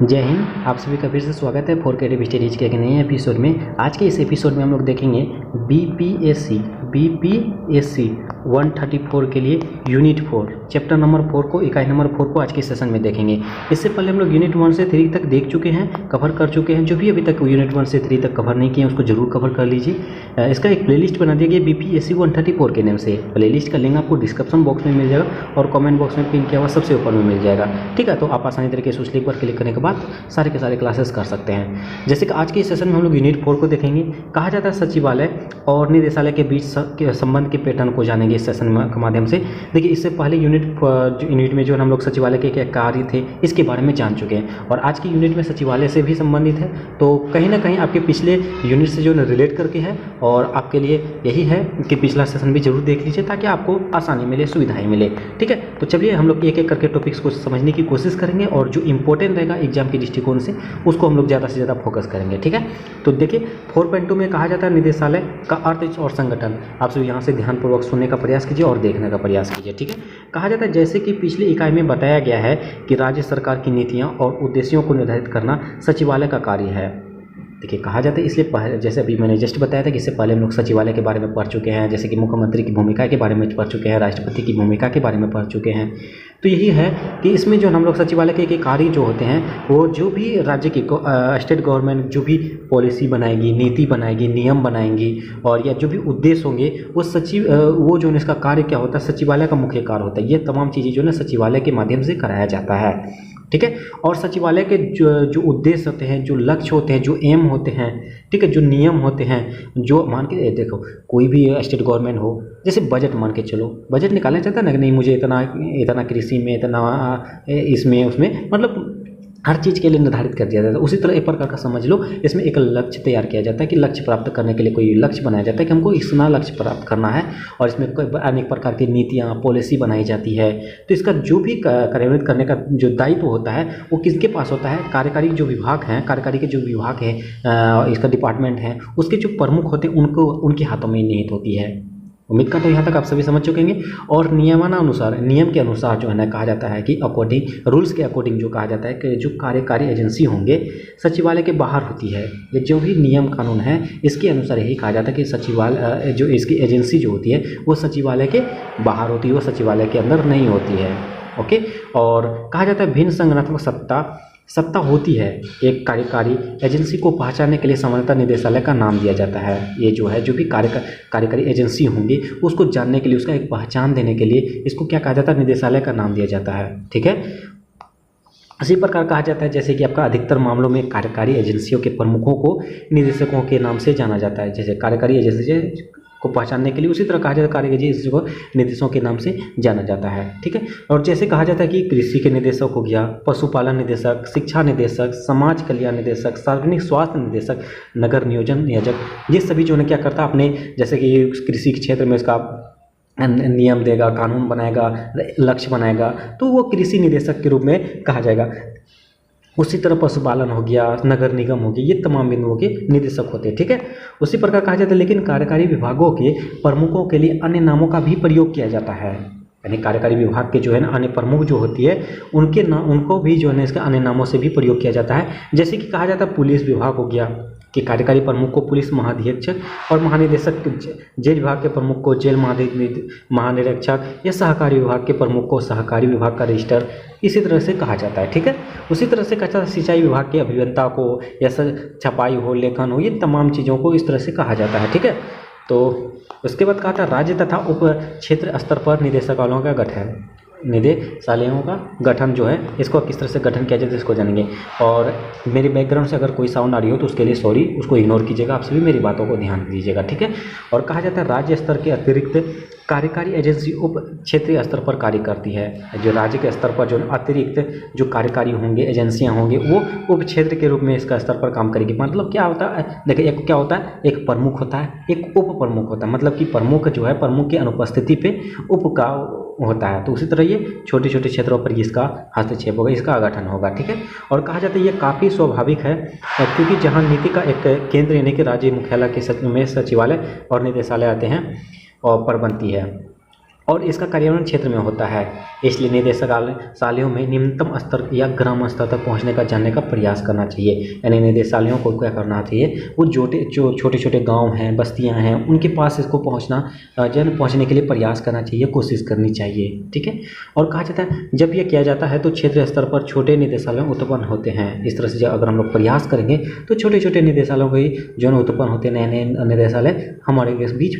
जय हिंद। आप सभी का फिर से स्वागत है 4K स्टडीज के एक नए एपिसोड में। आज के इस एपिसोड में हम लोग देखेंगे बीपीएससी 134 के लिए यूनिट 4 चैप्टर नंबर 4 को, इकाई नंबर 4 को आज के सेशन में देखेंगे। इससे पहले हम लोग यूनिट 1 से 3 तक देख चुके हैं, कवर कर चुके हैं। जो भी अभी तक यूनिट 1 से 3 तक कवर नहीं किए हैं उसको जरूर कवर कर लीजिए। इसका एक प्लेलिस्ट बना दिया गया बीपीएससी 134 के नाम से। प्लेलिस्ट का लिंक आपको डिस्क्रिप्शन बॉक्स में मिल जाएगा और कमेंट बॉक्स में पिन किया हुआ सबसे ऊपर में मिल जाएगा। ठीक है, तो आप आसानी तरीके से उस लिंक पर क्लिक करने के बाद सारे के सारे क्लासेस कर सकते हैं। जैसे कि आज के इस सेशन में हम लोग यूनिट 4 को देखेंगे। कहा जाता है सचिवालय और निदेशालय के बीच संबंध के पैटर्न को जानेंगे इस सेशन के माध्यम से। देखिए, इससे पहले यूनिट में जो हम लोग सचिवालय के क्या कार्य थे इसके बारे में जान चुके हैं, और आज की यूनिट में सचिवालय से भी संबंधित है। तो कहीं ना कहीं आपके पिछले यूनिट से जो रिलेट करके है, और आपके लिए यही है कि पिछला सेशन भी जरूर देख लीजिए ताकि आपको आसानी मिले, सुविधाएं मिले। ठीक है, तो चलिए हम लोग एक एक करके टॉपिक्स को समझने की कोशिश करेंगे, और जो इंपॉर्टेंट रहेगा एग्जाम के दृष्टिकोण से उसको हम लोग ज़्यादा से ज़्यादा फोकस करेंगे। ठीक है, तो देखिए 4.2 में कहा जाता है निदेशालय का अर्थ और संगठन। आप सब यहाँ से ध्यानपूर्वक सुनने का प्रयास कीजिए और देखने का प्रयास कीजिए। ठीक है, कहा जाता है जैसे कि पिछली इकाई में बताया गया है कि राज्य सरकार की नीतियाँ और उद्देश्यों को निर्धारित करना सचिवालय का कार्य है। देखिए, कहा जाता है इसलिए पहले, जैसे अभी मैंने जस्ट बताया था कि इससे पहले हम लोग सचिवालय के बारे में पढ़ चुके हैं, जैसे कि मुख्यमंत्री की भूमिका के बारे में पढ़ चुके हैं, राष्ट्रपति की भूमिका के बारे में पढ़ चुके हैं। तो यही है कि इसमें जो हम लोग सचिवालय के कार्य जो होते हैं, वो जो भी राज्य की स्टेट गवर्नमेंट जो भी पॉलिसी बनाएगी, नीति बनाएगी, नियम बनाएंगी, और या जो भी उद्देश्य होंगे वो जो इसका कार्य क्या होता है, सचिवालय का मुख्य कार्य होता है। ये तमाम चीज़ें जो है सचिवालय के माध्यम से कराया जाता है। ठीक है, और सचिवालय के जो उद्देश्य होते हैं, जो लक्ष्य होते हैं, जो एम होते हैं, ठीक है, जो नियम होते हैं, जो मान के देखो कोई भी स्टेट गवर्नमेंट हो, जैसे बजट मान के चलो, बजट निकालना चाहता है ना कि नहीं मुझे इतना कृषि में, इतना इसमें उसमें, मतलब हर चीज़ के लिए निर्धारित कर दिया जाता है। उसी तरह एक प्रकार का समझ लो, इसमें एक लक्ष्य तैयार किया जाता है कि लक्ष्य प्राप्त करने के लिए कोई लक्ष्य बनाया जाता है कि हमको इतना लक्ष्य प्राप्त करना है, और इसमें अनेक प्रकार की नीतियाँ, पॉलिसी बनाई जाती है। तो इसका जो भी कार्यान्वित करने का जो दायित्व होता है वो किसके पास होता है? कार्यकारी जो विभाग हैं, कार्यकारी के जो विभाग है, इसका डिपार्टमेंट है, उसके जो प्रमुख होते हैं उनके हाथों में निहित होती है। उम्मीद करता हूँ यहाँ तक आप सभी समझ चुके हैं। और नियमानुसार, नियम के अनुसार जो है ना, कहा जाता है कि अकॉर्डिंग रूल्स के अकॉर्डिंग जो कहा जाता है कि जो कार्यकारी एजेंसी होंगे सचिवालय के बाहर होती है, ये जो भी नियम कानून है इसके अनुसार यही कहा जाता है कि सचिवालय जो इसकी एजेंसी जो होती है वो सचिवालय के बाहर होती है, वो सचिवालय के अंदर नहीं होती है। ओके, और कहा जाता है भिन्न संगठनात्मक सत्ता होती है। एक कार्यकारी एजेंसी को पहचानने के लिए सामान्यतः निदेशालय का नाम दिया जाता है। ये जो है, जो भी कार्यकारी एजेंसी होंगी उसको जानने के लिए, उसका एक पहचान देने के लिए इसको क्या कहा जाता है? निदेशालय का नाम दिया जाता है। ठीक है, इसी प्रकार कहा जाता है जैसे कि आपका अधिकतर मामलों में कार्यकारी एजेंसियों के प्रमुखों को निदेशकों के नाम से जाना जाता है। जैसे कार्यकारी एजेंसी को पहचानने के लिए उसी तरह कहा जाता है कार्यकारी एजेंसी को निदेशकों के नाम से जाना जाता है। ठीक है, और जैसे कहा जाता है कि कृषि के निदेशक हो गया, पशुपालन निदेशक, शिक्षा निदेशक, समाज कल्याण निदेशक, सार्वजनिक स्वास्थ्य निदेशक, नगर नियोजन नियोजक, ये सभी जो है क्या करता है अपने, जैसे कि कृषि के क्षेत्र में इसका नियम देगा, कानून बनाएगा, लक्ष्य बनाएगा, तो वो कृषि निदेशक के रूप में कहा जाएगा। उसी तरह पशुपालन हो गया, नगर निगम हो गया, ये तमाम बिंदुओं के निदेशक होते हैं। ठीक है, उसी प्रकार कहा जाता है लेकिन कार्यकारी विभागों के प्रमुखों के लिए अन्य नामों का भी प्रयोग किया जाता है। यानी कार्यकारी विभाग के जो है ना अन्य प्रमुख जो होती है उनको भी जो है ना इसके अन्य नामों से भी प्रयोग किया जाता है। जैसे कि कहा जाता है पुलिस विभाग हो गया कि कार्यकारी प्रमुख को पुलिस महानिरीक्षक और महानिदेशक, जेल विभाग के प्रमुख को जेल महानिरीक्षक, या सहकारी विभाग के प्रमुख को सहकारी विभाग का रजिस्टर, इसी तरह से कहा जाता है। ठीक है, उसी तरह से कहा जाता है सिंचाई विभाग के अभियंता को, या छपाई हो, लेखन हो, ये तमाम चीज़ों को इस तरह से कहा जाता है। ठीक है, तो उसके बाद कहा था राज्य तथा उप क्षेत्र स्तर पर निदेशालयों का गठन, निदेशालयों का गठन जो है इसको किस तरह से गठन किया जाता है इसको जानेंगे। और मेरे बैकग्राउंड से अगर कोई साउंड आ रही हो तो उसके लिए सॉरी, उसको इग्नोर कीजिएगा, आप सभी मेरी बातों को ध्यान दीजिएगा। ठीक है, और कहा जाता है राज्य स्तर के अतिरिक्त कार्यकारी एजेंसी उप क्षेत्रीय स्तर पर कार्य करती है। जो राज्य के स्तर पर जो अतिरिक्त जो कार्यकारी होंगे, एजेंसियां होंगे, वो उप क्षेत्र के रूप में इसका स्तर पर काम करेगी। मतलब क्या होता है, देखिए एक क्या होता है, एक प्रमुख होता है, एक उप प्रमुख होता है। मतलब कि प्रमुख जो है, प्रमुख की अनुपस्थिति पे उप का होता है। तो उसी तरह ये छोटे छोटे क्षेत्रों पर इसका हस्तक्षेप होगा, इसका गठन होगा। ठीक है, और कहा जाता है ये काफ़ी स्वाभाविक है क्योंकि जहाँ नीति का एक केंद्र यानी कि राज्य मुख्यालय के में सचिवालय और निदेशालय आते हैं और पर बनती है। और इसका कार्यान्वयन क्षेत्र में होता है, इसलिए निदेशालयों में निम्नतम स्तर या ग्राम स्तर तक पहुंचने का जानने का प्रयास करना चाहिए। यानी निदेशालयों को क्या करना चाहिए, वो जो छोटे छोटे गांव हैं, बस्तियां हैं, उनके पास इसको पहुंचने के लिए प्रयास करना चाहिए, कोशिश करनी चाहिए। ठीक है। और कहा जाता है जब यह किया जाता है तो क्षेत्रीय स्तर पर छोटे निदेशालय उत्पन्न होते हैं। इस तरह से अगर हम लोग प्रयास करेंगे तो छोटे छोटे निदेशालयों के जो उत्पन्न होते हैं, नए नए निदेशालय हमारे बीच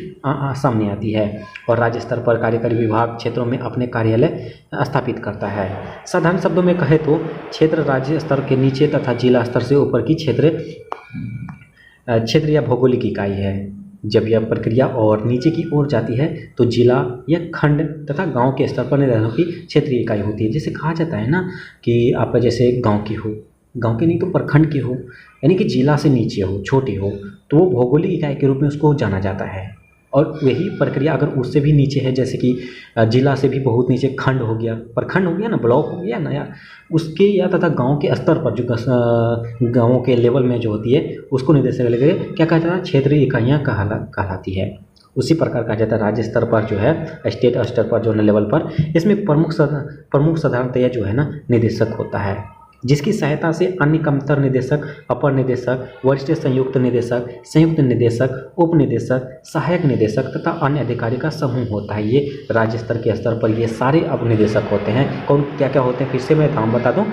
सामने आती है। और राज्य स्तर पर कार्यकारी विभाग क्षेत्रों में अपने कार्यालय स्थापित करता है। साधारण शब्दों में कहे तो क्षेत्र राज्य स्तर के नीचे तथा जिला स्तर से ऊपर की क्षेत्र या भौगोलिक इकाई है। जब यह प्रक्रिया और नीचे की ओर जाती है तो जिला या खंड तथा गांव के स्तर पर निदेशालयों की क्षेत्रीय इकाई होती है। जैसे कहा जाता है ना कि आपका जैसे गांव की हो, गांव की नहीं तो प्रखंड की हो, यानी कि जिला से नीचे हो, छोटी हो, तो वो भौगोलिक इकाई के रूप में उसको जाना जाता है। और वही प्रक्रिया अगर उससे भी नीचे है, जैसे कि जिला से भी बहुत नीचे खंड हो गया, प्रखंड हो गया ना, ब्लॉक हो गया ना, या उसके या तथा गांव के स्तर पर जो गांवों के लेवल में जो होती है उसको निदेशालय के क्या कहा जाता है, क्षेत्रीय इकाइयाँ कहलाती है। उसी प्रकार कहा जाता है राज्य स्तर पर जो है, स्टेट स्तर पर जो लेवल पर, इसमें प्रमुख साधारणतया जो है ना निदेशक होता है, जिसकी सहायता से अन्य कमतर निदेशक, अपर निदेशक, वरिष्ठ संयुक्त निदेशक, संयुक्त निदेशक, उप निदेशक, सहायक निदेशक तथा अन्य अधिकारी का समूह होता है। ये राज्य स्तर के स्तर पर ये सारे अब निदेशक होते हैं। कौन क्या क्या होते हैं, फिर से मैं नाम बता दूं,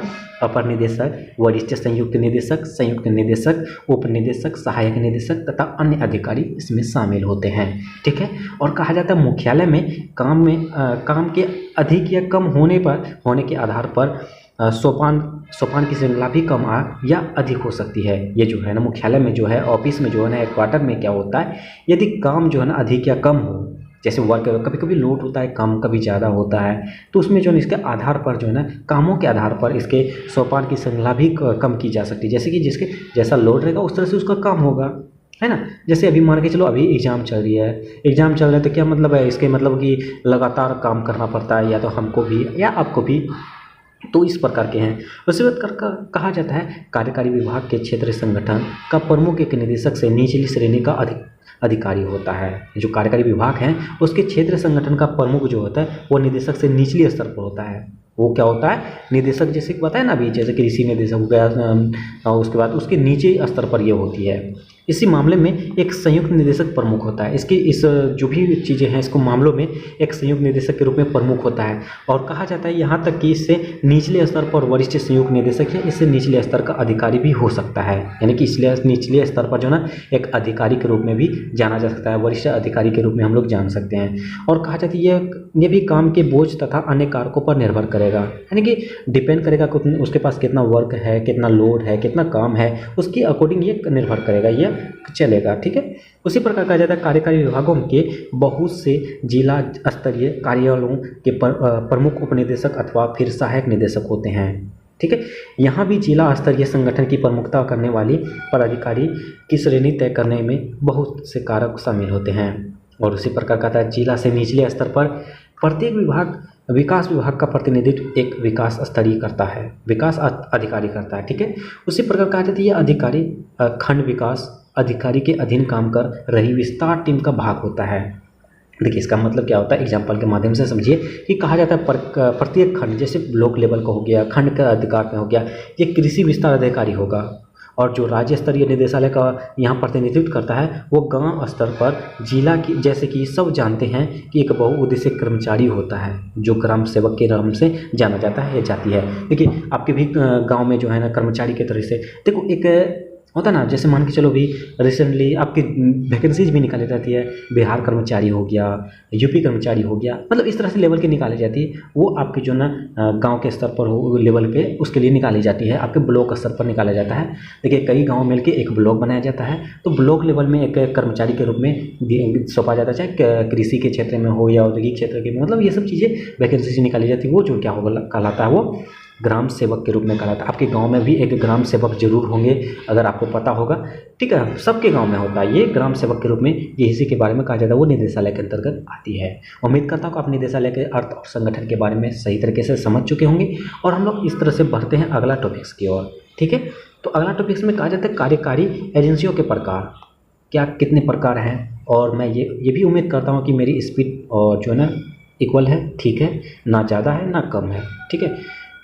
अपर निदेशक, वरिष्ठ संयुक्त निदेशक, संयुक्त निदेशक, उप निदेशक, सहायक निदेशक तथा अन्य अधिकारी इसमें शामिल होते हैं। ठीक है। और कहा जाता है मुख्यालय में काम के अधिक या कम होने के आधार पर सोपान की श्रृंखला भी कम या अधिक हो सकती है। ये जो है ना मुख्यालय में जो है, ऑफिस में जो है ना, हेडक्वार्टर में क्या होता है, यदि काम जो है ना अधिक या कम हो, जैसे वर्क कभी कभी लोड होता है कम, कभी ज़्यादा होता है, तो उसमें जो है इसके आधार पर जो है ना, कामों के आधार पर इसके सोपान की श्रृंखला भी कम की जा सकती है। जैसे कि जिसके जैसा लोड रहेगा उस तरह से उसका काम होगा, है ना। जैसे अभी मान के चलो अभी एग्ज़ाम चल रही है, एग्ज़ाम चल रहा है तो क्या मतलब है, इसके मतलब कि लगातार काम करना पड़ता है, या तो हमको भी या आपको भी, तो इस प्रकार के हैं। उसी बात कहा जाता है कार्यकारी विभाग के क्षेत्र संगठन का प्रमुख एक निदेशक से निचली श्रेणी का अधिकारी होता है। जो कार्यकारी विभाग है उसके क्षेत्र संगठन का प्रमुख जो होता है वो निदेशक से निचली स्तर पर होता है। वो क्या होता है, निदेशक, जैसे बताया ना अभी, जैसे कृषि निदेशक हो गया, उसके बाद उसके नीचे स्तर पर ये होती है। इसी मामले में एक संयुक्त निदेशक प्रमुख होता है। इस जो भी चीज़ें हैं इसको मामलों में एक संयुक्त निदेशक के रूप में प्रमुख होता है। और कहा जाता है यहाँ तक कि इससे निचले स्तर पर वरिष्ठ संयुक्त निदेशक या इससे निचले स्तर का अधिकारी भी हो सकता है। यानी कि इसलिए निचले स्तर पर जो ना एक अधिकारी के रूप में भी जाना जा सकता है, वरिष्ठ अधिकारी के रूप में हम लोग जान सकते हैं। और कहा जाता है ये भी काम के बोझ तथा अन्य कारकों पर निर्भर करेगा, यानी कि डिपेंड करेगा उसके पास कितना वर्क है, कितना लोड है, कितना काम है, उसके अकॉर्डिंग ये निर्भर करेगा, ये चलेगा। ठीक है। उसी प्रकार कहा जाता है कार्यकारी विभागों के बहुत से जिला स्तरीय कार्यालयों के प्रमुख उपनिदेशक अथवा फिर सहायक निदेशक होते हैं। ठीक है। यहाँ भी जिला स्तरीय संगठन की प्रमुखता करने वाली पदाधिकारी की श्रेणी तय करने में बहुत से कारक शामिल होते हैं। और उसी प्रकार कहता है जिला से निचले स्तर पर प्रत्येक विकास विभाग का प्रतिनिधित्व एक विकास स्तरीय करता है, विकास अधिकारी करता है। ठीक है। उसी प्रकार कहा जाता है ये अधिकारी खंड विकास अधिकारी के अधीन काम कर रही विस्तार टीम का भाग होता है। देखिए इसका मतलब क्या होता है, एग्जाम्पल के माध्यम से समझिए कि कहा जाता है प्रत्येक खंड, जैसे ब्लॉक लेवल का हो गया, खंड का अधिकार में हो गया, ये कृषि विस्तार अधिकारी होगा। और जो राज्य स्तरीय निदेशालय का यहाँ प्रतिनिधित्व करता है वो गांव स्तर पर जिला की, जैसे कि सब जानते हैं कि एक बहुउद्देशीय कर्मचारी होता है जो ग्राम सेवक के नाम से जाना जाता है या जाती है। देखिए आपके भी गांव में जो है ना कर्मचारी के तरह से, देखो एक होता ना, जैसे मान के चलो भी रिसेंटली आपकी वैकेंसीज भी निकाली जाती है, बिहार कर्मचारी हो गया, यूपी कर्मचारी हो गया, मतलब इस तरह से लेवल की निकाली जाती है। वो आपके जो ना गांव के स्तर पर हो लेवल पे उसके लिए निकाली जाती है, आपके ब्लॉक स्तर पर निकाला जाता है। देखिए कई गांव मिलके एक ब्लॉक बनाया जाता है, तो ब्लॉक लेवल में एक कर्मचारी के रूप में सौंपा जाता है, चाहे कृषि के क्षेत्र में हो या औद्योगिक क्षेत्र के, मतलब ये सब चीज़ें वैकेंसी से निकाली जाती है। वो जो क्या होगा कहलाता है, वो ग्राम सेवक के रूप में कहलाता है। आपके गांव में भी एक ग्राम सेवक जरूर होंगे, अगर आपको पता होगा। ठीक है, सबके गांव में होता है ये ग्राम सेवक के रूप में, ये इसी के बारे में कहा जाता है, वो निदेशालय के अंतर्गत आती है। उम्मीद करता हूँ आप निदेशालय के अर्थ और संगठन के बारे में सही तरीके से समझ चुके होंगे। और हम लोग इस तरह से बढ़ते हैं अगला टॉपिक्स की ओर। ठीक है, तो अगला टॉपिक्स में कहा जाता है कार्यकारी एजेंसियों के प्रकार, क्या कितने प्रकार हैं। और मैं ये भी उम्मीद करता हूँ कि मेरी स्पीड और जो है ना इक्वल है, ठीक है, ना ज़्यादा है ना कम है, ठीक है,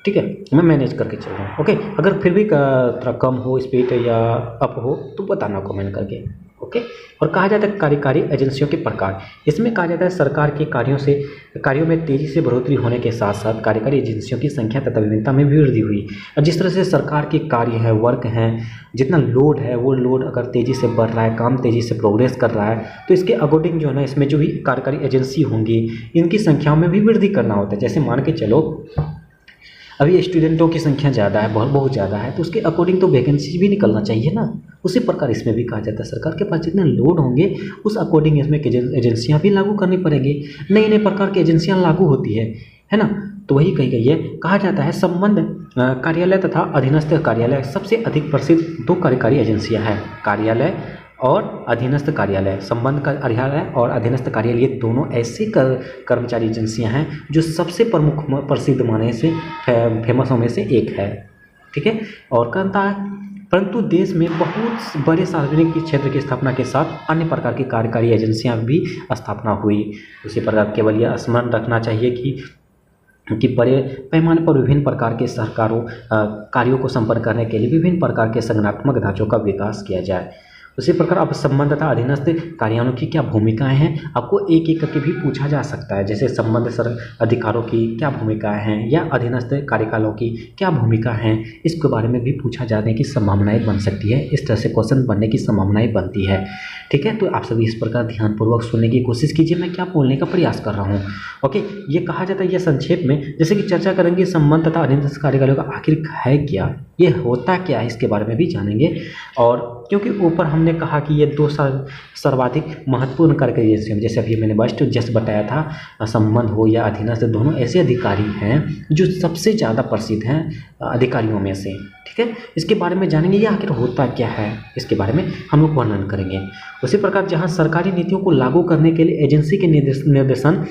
ठीक है, मैं मैनेज करके चल रहा हूँ। ओके, अगर फिर भी थोड़ा कम हो स्पीड या अप हो तो बताना कमेंट करके। ओके, और कहा जाता है कार्यकारी एजेंसियों के प्रकार। इसमें कहा जाता है सरकार के कार्यों में तेज़ी से बढ़ोतरी होने के साथ साथ कार्यकारी एजेंसियों की संख्या तथा विभिन्नता में भी वृद्धि हुई। और जिस तरह से सरकार के कार्य है, वर्क हैं, जितना लोड है वो लोड अगर तेज़ी से बढ़ रहा है, काम तेज़ी से प्रोग्रेस कर रहा है, तो इसके अकॉर्डिंग जो है ना, इसमें जो भी कार्यकारी एजेंसी होंगी इनकी संख्याओं में भी वृद्धि करना होता है। जैसे मान के चलो अभी स्टूडेंटों की संख्या ज़्यादा है, बहुत ज़्यादा है, तो उसके अकॉर्डिंग तो वैकेंसी भी निकलना चाहिए ना। उसी प्रकार इसमें भी कहा जाता है सरकार के पास जितने लोड होंगे उस अकॉर्डिंग इसमें एजेंसियाँ भी लागू करनी पड़ेंगी, नई नई प्रकार की एजेंसियाँ लागू होती है ना। तो वही कही गई है, कहा जाता है संबंध कार्यालय तथा अधीनस्थ कार्यालय सबसे अधिक प्रसिद्ध दो कार्यकारी एजेंसियाँ हैं। कार्यालय और अधीनस्थ कार्यालय, संबंध कार्यालय और अधीनस्थ कार्यालय, ये दोनों ऐसी कर्मचारी एजेंसियां हैं जो सबसे प्रमुख प्रसिद्ध माने से फेमसों में से एक है, ठीक है। और कहता है परंतु देश में बहुत बड़े सार्वजनिक क्षेत्र की स्थापना के साथ अन्य प्रकार की कार्यकारी एजेंसियां भी स्थापना हुई। उसी प्रकार केवल यह स्मरण रखना चाहिए कि बड़े पैमाने पर विभिन्न प्रकार के कार्यों को संपन्न करने के लिए विभिन्न प्रकार के संगठनात्मक ढांचों का विकास किया जाए। उसी प्रकार अब संबंध तथा अधीनस्थ कार्यालयों की क्या भूमिकाएं हैं, आपको एक एक करके भी पूछा जा सकता है। जैसे संबंध अधिकारों की क्या भूमिकाएं हैं या अधीनस्थ कार्यकालों की क्या भूमिका हैं, इसके बारे में भी पूछा जाने की संभावनाएं बन सकती है। इस तरह से क्वेश्चन बनने की संभावनाएं बनती है, ठीक है। तो आप सभी इस प्रकार ध्यानपूर्वक सुनने की कोशिश कीजिए, मैं क्या बोलने का प्रयास कर रहा हूँ। ओके, ये कहा जाता है, यह संक्षेप में जैसे कि चर्चा करेंगे संबंध तथा अधीनस्थ कार्यालयों का आखिर है क्या, ये होता क्या है, इसके बारे में भी जानेंगे। और क्योंकि ऊपर हमने कहा कि ये दो सर्वाधिक महत्वपूर्ण कार्यकारी एजेंसी, जैसे अभी मैंने जस्ट बताया था, संबंध हो या अधीनस्थ, दोनों ऐसे अधिकारी हैं जो सबसे ज़्यादा प्रसिद्ध हैं अधिकारियों में से, ठीक है। इसके बारे में जानेंगे ये आखिर होता क्या है, इसके बारे में हम लोग वर्णन करेंगे। उसी प्रकार जहाँ सरकारी नीतियों को लागू करने के लिए एजेंसी के निर्देशन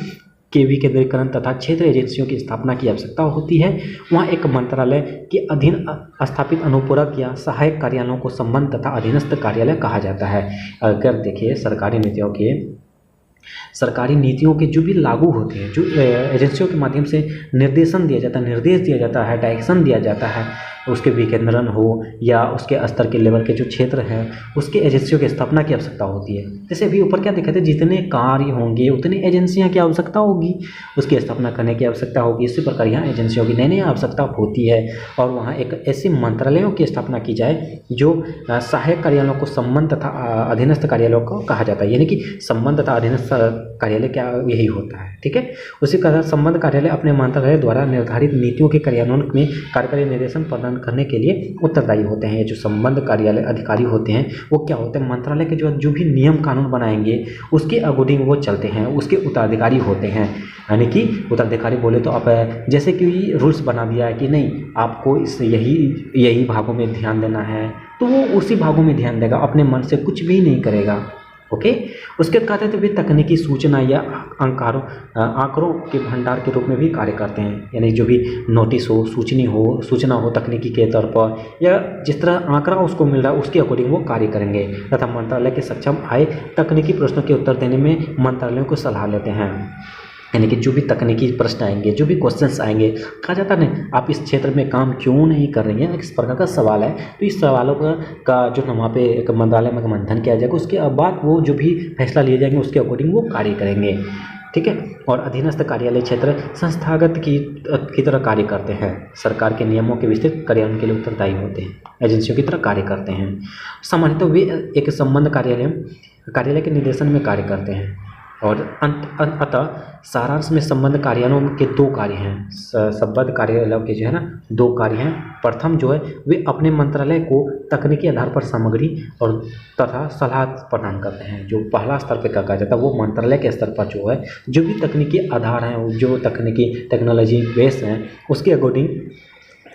के विकेंद्रीकरण तथा क्षेत्र एजेंसियों की स्थापना की आवश्यकता होती है, वहाँ एक मंत्रालय के अधीन स्थापित अनुपूरक या सहायक कार्यालयों को संबंध तथा अधीनस्थ कार्यालय कहा जाता है। अगर देखिए सरकारी नीतियों के जो भी लागू होते हैं, जो एजेंसियों के माध्यम से निर्देश दिया जाता है, डायरेक्शन दिया जाता है, उसके विकेंद्रीकरण हो या उसके स्तर के लेवल के जो क्षेत्र हैं उसके एजेंसियों की स्थापना की आवश्यकता होती है। जैसे अभी ऊपर क्या दिखा थे, जितने कार्य होंगे उतनी एजेंसियां की आवश्यकता होगी, उसकी स्थापना करने की आवश्यकता होगी। इसी प्रकार यहाँ एजेंसियों की नई नई आवश्यकता होती है और वहाँ एक ऐसे मंत्रालयों की स्थापना की जाए जो सहायक कार्यालयों को संबंध तथा अधीनस्थ कार्यालयों को कहा जाता है, यानी कि संबंध तथा अधीनस्थ कार्यालय क्या यही होता है, ठीक है। उसी प्रकार संबंध कार्यालय अपने मंत्रालय द्वारा निर्धारित नीतियों के कार्यान्वयन में कार्यकारी निर्देशन प्रदान करने के लिए उत्तरदायी होते हैं। जो संबंध कार्यालय अधिकारी होते हैं वो क्या होते हैं, मंत्रालय के जो भी नियम कानून बनाएंगे उसके अकॉर्डिंग वो चलते हैं, उसके उत्तराधिकारी होते हैं। यानी कि उत्तराधिकारी बोले तो आप जैसे कि रूल्स बना दिया है कि नहीं आपको इस यही भागों में ध्यान देना है, तो वो उसी भागों में ध्यान देगा, अपने मन से कुछ भी नहीं करेगा। ओके, उसके कहते हैं भी तकनीकी सूचना या आंकड़ों के भंडार के रूप में भी कार्य करते हैं। यानी जो भी नोटिस हो, सूचना हो तकनीकी के तौर पर, या जिस तरह आंकड़ा उसको मिल रहा है उसके अकॉर्डिंग वो कार्य करेंगे तथा मंत्रालय के सक्षम आए तकनीकी प्रश्नों के उत्तर देने में मंत्रालयों को सलाह लेते हैं। यानी कि जो भी तकनीकी प्रश्न आएंगे, जो भी क्वेश्चंस आएंगे, कहा जाता नहीं आप इस क्षेत्र में काम क्यों नहीं कर रही हैं, इस प्रकार का सवाल है, तो इस सवालों का जो वहाँ पे एक मंत्रालय में मंथन किया जाएगा, उसके बाद वो जो भी फैसला लिए जाएंगे उसके अकॉर्डिंग वो कार्य करेंगे, ठीक है। और अधीनस्थ कार्यालय क्षेत्र संस्थागत की तरह कार्य करते हैं, सरकार के नियमों के विस्तृत कार्यान्वयन के लिए उत्तरदायी होते हैं, एजेंसियों की तरह कार्य करते हैं। सामान्यतः वे एक संबंध कार्यालय के निर्देशन में कार्य करते हैं। और अतः सारांश में संबंध कार्यालयों के दो कार्य हैं, संबंध कार्यालयों के जो है ना दो कार्य हैं। प्रथम जो है वे अपने मंत्रालय को तकनीकी आधार पर सामग्री और तथा सलाह प्रदान करते हैं। जो पहला स्तर पे कहा जाता है वो मंत्रालय के स्तर पर जो है जो भी तकनीकी आधार हैं, जो तकनीकी टेक्नोलॉजी बेस हैं, उसके अकॉर्डिंग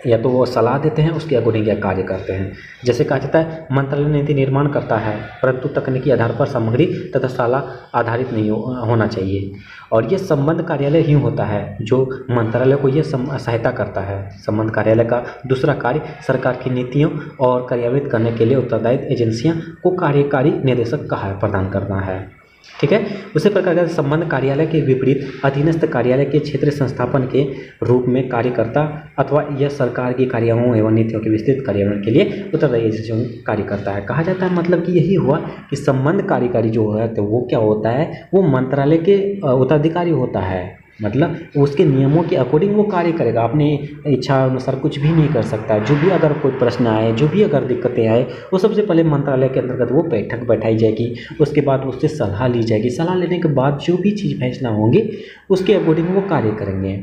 या तो वो सलाह देते हैं, उसके अकॉर्डिंग या कार्य करते हैं। जैसे कहा जाता है मंत्रालय नीति निर्माण करता है परंतु तकनीकी आधार पर सामग्री तथा सलाह आधारित नहीं होना चाहिए। और ये संबंध कार्यालय ही होता है जो मंत्रालय को ये सहायता करता है। संबंध कार्यालय का दूसरा कार्य सरकार की नीतियों और कार्यान्वित करने के लिए उत्तरदायी एजेंसियां को कार्यकारी निर्देशक प्रदान करना है, ठीक ठीक है। उसी प्रकार का संबंध कार्यालय के विपरीत अधीनस्थ कार्यालय के क्षेत्र संस्थापन के रूप में कार्य करता अथवा यह सरकार की कार्यों एवं नीतियों के विस्तृत कार्यान्वयन के लिए उत्तरदायी एजेंसियों कार्य करता है। कहा जाता है मतलब कि यही हुआ कि संबंध कार्यकारी जो है तो वो क्या होता है, वो मंत्रालय के उत्तराधिकारी होता है, मतलब उसके नियमों के अकॉर्डिंग वो कार्य करेगा, अपनी इच्छा अनुसार कुछ भी नहीं कर सकता। जो भी अगर कोई प्रश्न आए, जो भी अगर दिक्कतें आए, वो सबसे पहले मंत्रालय के अंतर्गत वो बैठक बैठाई जाएगी, उसके बाद उससे सलाह ली जाएगी, सलाह लेने के बाद जो भी चीज़ फैसला होंगे उसके अकॉर्डिंग वो कार्य करेंगे।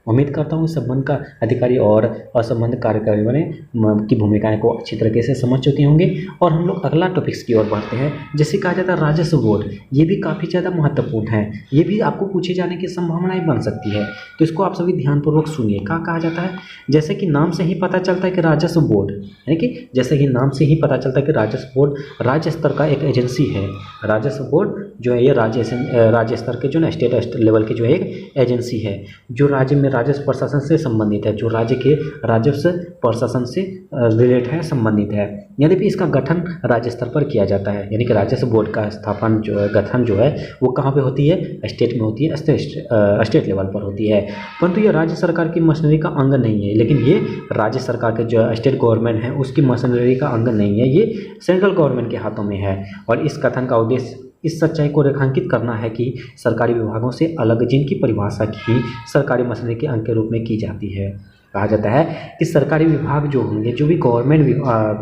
उम्मीद करता हूँ संबंध का अधिकारी और असंबंध कार्यकारियों की भूमिकाएं को अच्छी तरीके से समझ चुके होंगे। और हम लोग अगला टॉपिक्स की ओर बढ़ते हैं, जैसे कहा जाता है राजस्व बोर्ड। ये भी काफ़ी ज़्यादा महत्वपूर्ण है, ये भी आपको पूछे जाने की संभावनाएं बन सकती है, तो इसको आप सभी ध्यानपूर्वक सुनिए। क्या कहा जाता है, जैसे कि नाम से ही पता चलता है कि राजस्व बोर्ड, यानी कि जैसे कि नाम से ही पता चलता है कि राजस्व बोर्ड राज्य स्तर का एक एजेंसी है। राजस्व बोर्ड जो है ये राज्य स्तर के जो ना स्टेट लेवल की जो एक एजेंसी है, जो राज्य में राजस्व प्रशासन से संबंधित है, जो राज्य के राजस्व प्रशासन से रिलेट है, संबंधित है। यद्यपि इसका गठन राज्य स्तर पर किया जाता है, यानी कि राजस्व बोर्ड का स्थापन जो है, गठन जो है वो कहाँ पे होती है, स्टेट में होती है, स्टेट लेवल पर होती है। परंतु ये राज्य सरकार की मशीनरी का अंग नहीं है, लेकिन ये राज्य सरकार के जो स्टेट गवर्नमेंट है उसकी मशीनरी का अंग नहीं है, ये सेंट्रल गवर्नमेंट के हाथों में है। और इस कथन का उद्देश्य इस सच्चाई को रेखांकित करना है कि सरकारी विभागों से अलग, जिनकी परिभाषा की सरकारी मशीनरी के अंग के रूप में की जाती है। कहा जाता है कि सरकारी विभाग जो होंगे, जो भी गवर्नमेंट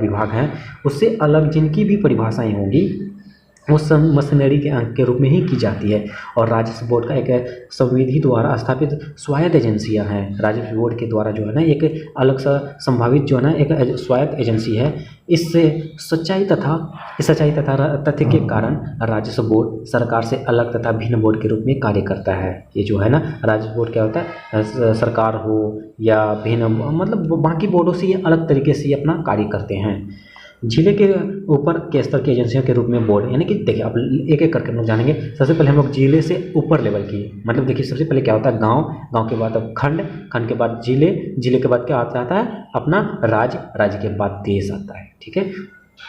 विभाग हैं, उससे अलग जिनकी भी परिभाषाएं होंगी वो मशीनरी के अंग के रूप में ही की जाती है। और राजस्व बोर्ड का एक संविधि द्वारा स्थापित स्वायत्त एजेंसियां हैं। राजस्व बोर्ड के द्वारा जो है ना एक अलग सा संभावित जो है ना एक स्वायत्त एजेंसी है। इससे सच्चाई तथा तथ्य के कारण राजस्व बोर्ड सरकार से अलग तथा भिन्न बोर्ड के रूप में कार्य करता है। ये जो है ना राजस्व बोर्ड क्या होता है, सरकार हो या भिन्न मतलब बाकी बोर्डों से ये अलग तरीके से ये अपना कार्य करते हैं। जिले के ऊपर के स्तर की एजेंसियों के रूप में बोर्ड, यानी कि देखिए आप एक एक करके हम लोग जानेंगे। सबसे पहले हम लोग जिले से ऊपर लेवल की, मतलब देखिए सबसे पहले क्या होता है गांव, गांव के बाद अब खंड, खंड के बाद जिले, जिले के बाद क्या आता है अपना राज्य, राज्य के बाद देश आता है, ठीक है।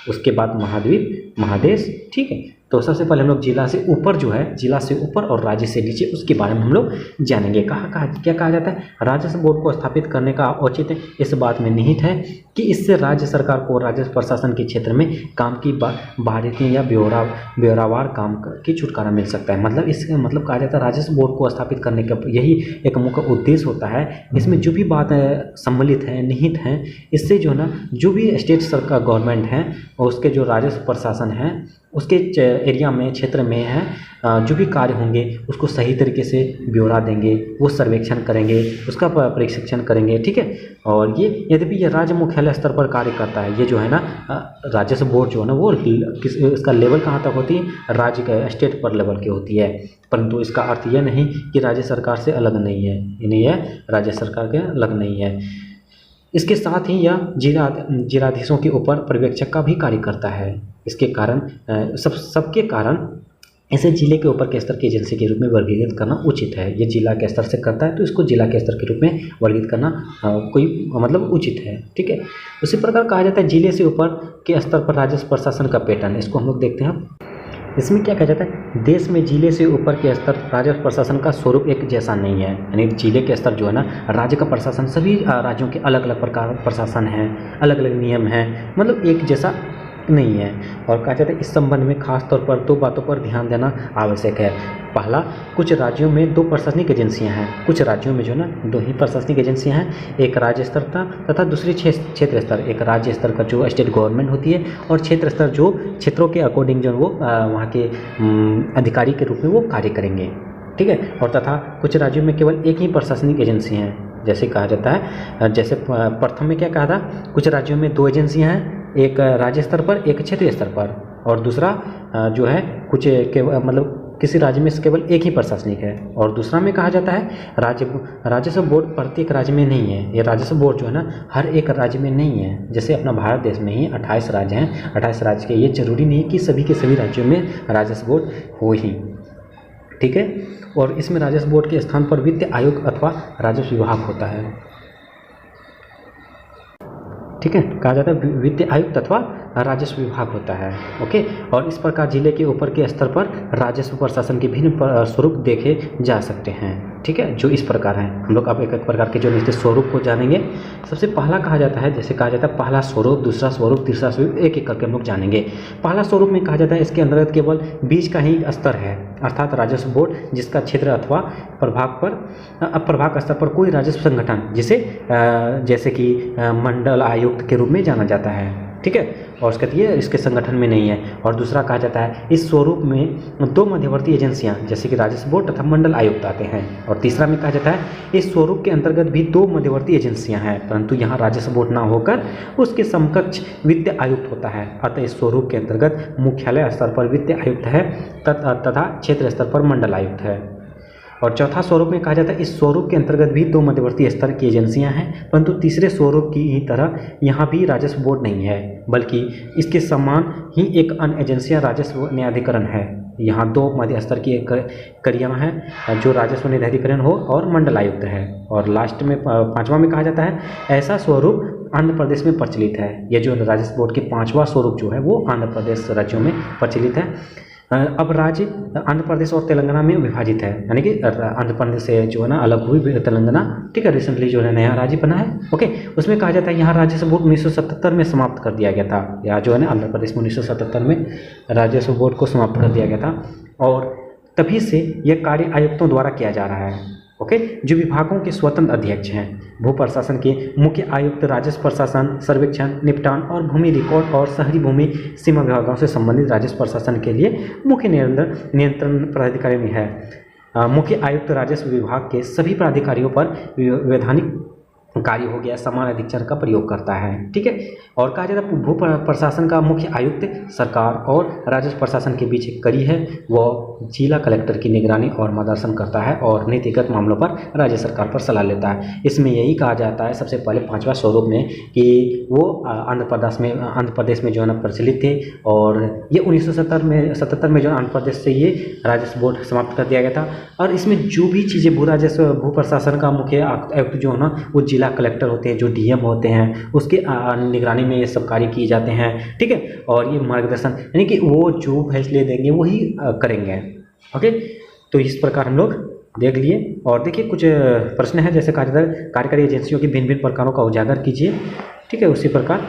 उसके बाद महाद्वीप, महादेश, ठीक है। तो सबसे पहले हम लोग जिला से ऊपर जो है, जिला से ऊपर और राज्य से नीचे, उसके बारे में हम लोग जानेंगे। क्या कहा जाता है, राजस्व बोर्ड को स्थापित करने का औचित्य इस बात में निहित है कि इससे राज्य सरकार को राजस्व प्रशासन के क्षेत्र में काम की बारीकियां या ब्यौरावार काम की छुटकारा मिल सकता है। मतलब इसका मतलब कहा जाता है राजस्व बोर्ड को स्थापित करने का यही एक मुख्य उद्देश्य होता है। इसमें जो भी बात सम्मिलित है, निहित हैं, इससे जो है ना जो भी स्टेट सरकार गवर्नमेंट है और उसके जो राजस्व प्रशासन है उसके एरिया में, क्षेत्र में है, जो भी कार्य होंगे उसको सही तरीके से ब्यौरा देंगे, वो सर्वेक्षण करेंगे, उसका परीक्षण करेंगे, ठीक है। और ये यद्यपि ये राज्य मुख्यालय स्तर पर कार्य करता है, ये जो है ना राजस्व बोर्ड जो है ना वो इसका लेवल कहाँ तक होती है, राज्य के स्टेट पर लेवल की होती है। परंतु इसका अर्थ यह नहीं कि राज्य सरकार से अलग नहीं है, यानी यह राज्य सरकार के अलग नहीं है। इसके साथ ही यह जिलाधीशों के ऊपर पर्यवेक्षक का भी कार्य करता है। इसके कारण सबके कारण इसे जिले के ऊपर के स्तर की एजेंसी के रूप में वर्गीकृत करना उचित है। ये जिला के स्तर से करता है तो इसको जिला के स्तर के रूप में वर्गीकृत करना कोई मतलब उचित है, ठीक है। उसी प्रकार कहा जाता है जिले से ऊपर के स्तर पर राजस्व प्रशासन का पैटर्न, इसको हम लोग देखते हैं। इसमें क्या कहा जाता है, देश में जिले से ऊपर के स्तर राजस्व प्रशासन का स्वरूप एक जैसा नहीं है, यानी जिले के स्तर जो है ना राज्य का प्रशासन, सभी राज्यों के अलग अलग प्रकार प्रशासन है, अलग अलग नियम हैं, मतलब एक जैसा नहीं है। और कहा जाता है इस संबंध में खास तौर पर दो बातों पर ध्यान देना आवश्यक है। पहला, कुछ राज्यों में दो प्रशासनिक एजेंसियां हैं, कुछ राज्यों में जो है ना दो ही प्रशासनिक एजेंसियां हैं, एक राज्य स्तर तथा दूसरी क्षेत्र स्तर। एक राज्य स्तर का जो स्टेट गवर्नमेंट होती है और क्षेत्र स्तर जो क्षेत्रों के अकॉर्डिंग जो वो वहाँ के अधिकारी के रूप में वो कार्य करेंगे, ठीक है। और तथा कुछ राज्यों में केवल एक ही प्रशासनिक एजेंसी हैं, जैसे कहा जाता है, जैसे प्रथम में क्या कहा था, कुछ राज्यों में दो एजेंसियां हैं, एक राज्य स्तर पर, एक क्षेत्रीय स्तर पर, और दूसरा जो है कुछ मतलब किसी राज्य में केवल एक ही प्रशासनिक है। और दूसरा में कहा जाता है राजस्व बोर्ड प्रत्येक राज्य में नहीं है। ये राजस्व बोर्ड जो है ना हर एक राज्य में नहीं है। जैसे अपना भारत देश में ही 28 राज्य हैं, 28 राज्य के, ये जरूरी नहीं कि सभी के सभी राज्यों में राजस्व बोर्ड हो ही, ठीक है। और इसमें राजस्व बोर्ड के स्थान पर वित्त आयोग अथवा राजस्व विभाग होता है, ठीक है। कहा जाता है वित्त आयुक्त अथवा राजस्व विभाग होता है। ओके, और इस प्रकार जिले के ऊपर के स्तर पर राजस्व प्रशासन के भिन्न स्वरूप देखे जा सकते हैं। ठीक है, जो इस प्रकार हैं। हम लोग अब एक एक प्रकार के जो निश्चित स्वरूप को जानेंगे। सबसे पहला कहा जाता है, जैसे कहा जाता है पहला स्वरूप, दूसरा स्वरूप, तीसरा स्वरूप, एक एक करके हम लोग जानेंगे। पहला स्वरूप में कहा जाता है इसके अंतर्गत केवल बीज का ही स्तर है, अर्थात राजस्व बोर्ड जिसका क्षेत्र अथवा प्रभाग स्तर पर कोई राजस्व संगठन जिसे जैसे कि मंडल आयुक्त के रूप में जाना जाता है। ठीक है, और उसके ये इसके संगठन में नहीं है। और दूसरा कहा जाता है इस स्वरूप में दो मध्यवर्ती एजेंसियां जैसे कि राजस्व बोर्ड तथा मंडल आयुक्त आते हैं। और तीसरा में कहा जाता है इस स्वरूप के अंतर्गत भी दो मध्यवर्ती एजेंसियां हैं, परंतु यहाँ राजस्व बोर्ड ना होकर उसके समकक्ष वित्त आयुक्त होता है। अतः इस स्वरूप के अंतर्गत मुख्यालय स्तर पर वित्त आयुक्त है तथा क्षेत्र स्तर पर मंडल आयुक्त है। और चौथा स्वरूप में कहा जाता है इस स्वरूप के अंतर्गत भी दो मध्यवर्ती स्तर की एजेंसियां हैं, परंतु तीसरे स्वरूप की ही तरह यहाँ भी राजस्व बोर्ड नहीं है, बल्कि इसके समान ही एक अन्य एजेंसियां राजस्व न्यायाधिकरण है। यहाँ दो मध्य स्तर की कड़ियाँ हैं जो राजस्व न्यायाधिकरण हो और मंडल आयुक्त है। और लास्ट में पांचवा में कहा जाता है ऐसा स्वरूप आंध्र प्रदेश में प्रचलित है। ये जो राजस्व बोर्ड के पांचवा स्वरूप जो है वो आंध्र प्रदेश राज्यों में प्रचलित है। अब राज्य आंध्र प्रदेश और तेलंगाना में विभाजित है, यानी कि आंध्र प्रदेश से जो है ना अलग हुई तेलंगाना। ठीक है, रिसेंटली जो है नया राज्य बना है। ओके, उसमें कहा जाता है यहाँ राजस्व बोर्ड 1977 में समाप्त कर दिया गया था। या जो है ना आंध्र प्रदेश में 1977 में राजस्व बोर्ड को समाप्त कर दिया गया था और तभी से यह कार्य आयुक्तों द्वारा किया जा रहा है। ओके, जो विभागों के स्वतंत्र अध्यक्ष हैं। भू प्रशासन के मुख्य आयुक्त राजस्व प्रशासन, सर्वेक्षण, निपटान और भूमि रिकॉर्ड और शहरी भूमि सीमा विभागों से संबंधित राजस्व प्रशासन के लिए मुख्य नियंत्रण प्राधिकारी है। मुख्य आयुक्त राजस्व विभाग के सभी प्राधिकारियों पर वैधानिक कार्य हो गया समान अधिकार का प्रयोग करता है। ठीक है, और कहा जाता है भू प्रशासन का मुख्य आयुक्त सरकार और राजस्व प्रशासन के बीच एक कड़ी है, वह जिला कलेक्टर की निगरानी और मार्गदर्शन करता है और नीतिगत मामलों पर राज्य सरकार पर सलाह लेता है। इसमें यही कहा जाता है सबसे पहले पांचवा स्वरूप में कि वो आंध्र प्रदेश में जो है ना प्रचलित थे और ये 1977 में जो आंध्र प्रदेश से ये राजस्व बोर्ड समाप्त कर दिया गया था। और इसमें जो भी चीज़ें भू प्रशासन का मुख्य आयुक्त जो है ना वो जिला कलेक्टर होते हैं, जो डीएम होते हैं, उसके निगरानी में ये सब कार्य किए जाते हैं। ठीक है, और ये मार्गदर्शन यानी कि वो जो फैसले देंगे वही करेंगे। ओके, तो इस प्रकार हम लोग देख लिए। और देखिए कुछ प्रश्न है, जैसे कहा जाता है कार्यकारी एजेंसियों की भिन्न भिन्न प्रकारों का उजागर कीजिए। ठीक है, उसी प्रकार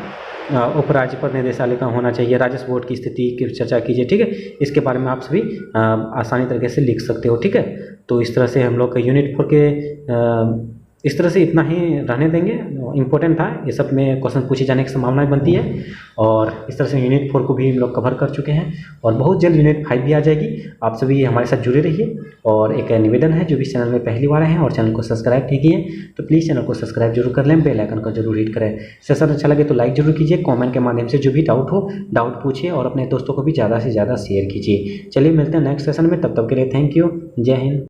उपराज्य पर निदेशालय का होना चाहिए, राजस्व बोर्ड की स्थिति की चर्चा कीजिए। ठीक है, इसके बारे में आप सभी आसानी तरीके से लिख सकते हो। ठीक है, तो इस तरह से हम लोग यूनिट 4 के इस तरह से इतना ही रहने देंगे। इम्पोर्टेंट था, ये सब में क्वेश्चन पूछे जाने की संभावनाएं बनती है। और इस तरह से यूनिट 4 को भी हम लोग कवर कर चुके हैं और बहुत जल्द यूनिट 5 भी आ जाएगी। आप सभी हमारे साथ जुड़े रहिए। और एक निवेदन है, जो भी चैनल में पहली बार आए हैं और चैनल को सब्सक्राइब नहीं किए तो प्लीज़ चैनल को सब्सक्राइब जरूर कर लें, बेल आइकन को जरूर हिट करें। सेशन अच्छा लगे तो लाइक जरूर कीजिए, कॉमेंट के माध्यम से जो भी डाउट पूछिए और अपने दोस्तों को भी ज़्यादा से ज़्यादा शेयर कीजिए। चलिए मिलते हैं नेक्स्ट सेशन में, तब तक के लिए थैंक यू, जय हिंद।